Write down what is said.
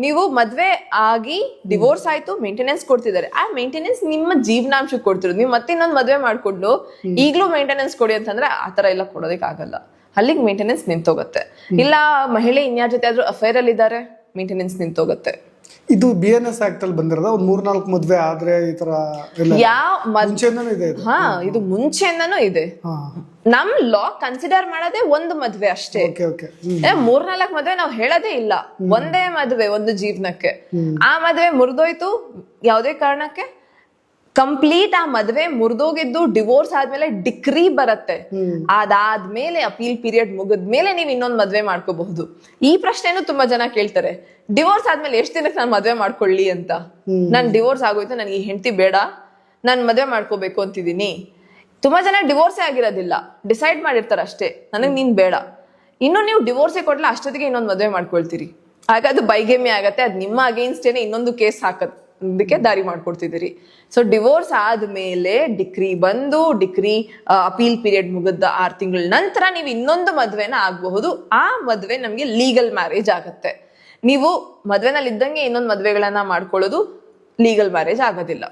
ನೀವು ಮದ್ವೆ ಆಗಿ ಡಿವೋರ್ಸ್ ಆಯ್ತು, ಮೇಂಟೆನೆನ್ಸ್ ಕೊಡ್ತಿದ್ದಾರೆ. ಆ ಮೇಂಟೆನೆನ್ಸ್ ನಿಮ್ಮ ಜೀವನಾಂಶಕ್ಕೆ ಕೊಡ್ತಿರೋದು. ನೀವು ಮತ್ತೆ ಇನ್ನೊಂದು ಮದ್ವೆ ಮಾಡ್ಕೊಂಡು ಈಗ್ಲೂ ಮೇಂಟೆನೆನ್ಸ್ ಕೊಡಿ ಅಂತಂದ್ರೆ ಆತರ ಎಲ್ಲ ಕೊಡೋದಕ್ಕೆ ಆಗಲ್ಲ. ಅಲ್ಲಿಗೆ ಮೇಂಟೆನೆನ್ಸ್ ನಿಂತೋಗುತ್ತೆ. ಇಲ್ಲ ಮಹಿಳೆ ಇನ್ಯಾರ ಜೊತೆ ಆದ್ರೂ ಅಫೇರ್ ಅಲ್ಲಿ ಇದ್ದಾರೆ, ಮೇಂಟೆನೆನ್ಸ್ ನಿಂತೋಗುತ್ತೆ. ಇದು BNS ಆಕ್ಟ್ ಅಲ್ಲಿ ಬಂದಿರೋದ ಒಂದ್ 3-4 ಮದ್ವೆ ಆದ್ರೆ ಈ ತರ ಮುಂಚೆಯಿಂದನೂ ಇದೆ ಇದು? ಹಾ, ಇದು ಮುಂಚೆಯಿಂದನೂ ಇದೆ. ನಮ್ ಲಾ ಕನ್ಸಿಡರ್ ಮಾಡೋದೇ ಒಂದು ಮದ್ವೆ ಅಷ್ಟೇ. 3-4 ಮದ್ವೆ ನಾವು ಹೇಳೋದೇ ಇಲ್ಲ. ಒಂದೇ ಮದ್ವೆ ಒಂದು ಜೀವನಕ್ಕೆ. ಆ ಮದ್ವೆ ಮುರಿದೋಯ್ತು ಯಾವ್ದೇ ಕಾರಣಕ್ಕೆ, ಕಂಪ್ಲೀಟ್ ಆ ಮದ್ವೆ ಮುರಿದೋಗಿದ್ದು ಡಿವೋರ್ಸ್ ಆದ್ಮೇಲೆ ಡಿಕ್ರಿ ಬರುತ್ತೆ. ಅದಾದ್ಮೇಲೆ ಅಪೀಲ್ ಪೀರಿಯಡ್ ಮುಗಿದ್ಮೇಲೆ ನೀವ್ ಇನ್ನೊಂದ್ ಮದ್ವೆ ಮಾಡ್ಕೋಬಹುದು. ಈ ಪ್ರಶ್ನೆನೂ ತುಂಬಾ ಜನ ಕೇಳ್ತಾರೆ, ಡಿವೋರ್ಸ್ ಆದ್ಮೇಲೆ ಎಷ್ಟ್ ದಿನಕ್ಕೆ ನಾನು ಮದ್ವೆ ಮಾಡ್ಕೊಳ್ಳಿ ಅಂತ. ನನ್ ಡಿವೋರ್ಸ್ ಆಗೋಯ್ತು, ನನ್ಗೆ ಈ ಹೆಂಡತಿ ಬೇಡ, ನಾನ್ ಮದ್ವೆ ಮಾಡ್ಕೋಬೇಕು ಅಂತಿದೀನಿ. ತುಂಬಾ ಜನ ಡಿವೋರ್ಸೇ ಆಗಿರೋದಿಲ್ಲ, ಡಿಸೈಡ್ ಮಾಡಿರ್ತಾರ ಅಷ್ಟೇ, ನನಗ್ ನೀನ್ ಬೇಡ. ಇನ್ನು ನೀವು ಡಿವೋರ್ಸೇ ಕೊಡ್ಲಾ ಅಷ್ಟೊತ್ತಿಗೆ ಇನ್ನೊಂದ್ ಮದ್ವೆ ಮಾಡ್ಕೊಳ್ತೀರಿ. ಆಗ ಅದು ಬೈಗೇಮಿ ಆಗತ್ತೆ. ಅದ್ ನಿಮ್ಮ ಅಗೇನ್ಸ್ಟ್ ಏನೇ ಇನ್ನೊಂದು ಕೇಸ್ ಹಾಕೋದಕ್ಕೆ ದಾರಿ ಮಾಡ್ಕೊಡ್ತಿದ್ದೀರಿ. ಸೊ ಡಿವೋರ್ಸ್ ಆದ್ಮೇಲೆ ಡಿಕ್ರಿ ಬಂದು ಅಪೀಲ್ ಪೀರಿಯಡ್ ಮುಗಿದ 6 ತಿಂಗಳ ನಂತರ ನೀವು ಇನ್ನೊಂದು ಮದ್ವೆನ ಆಗಬಹುದು. ಆ ಮದ್ವೆ ನಮ್ಗೆ ಲೀಗಲ್ ಮ್ಯಾರೇಜ್ ಆಗತ್ತೆ. ನೀವು ಮದ್ವೆನಲ್ಲಿ ಇದ್ದಂಗೆ ಇನ್ನೊಂದು ಮದ್ವೆಗಳನ್ನ ಮಾಡ್ಕೊಳ್ಳೋದು ಲೀಗಲ್ ಮ್ಯಾರೇಜ್ ಆಗೋದಿಲ್ಲ.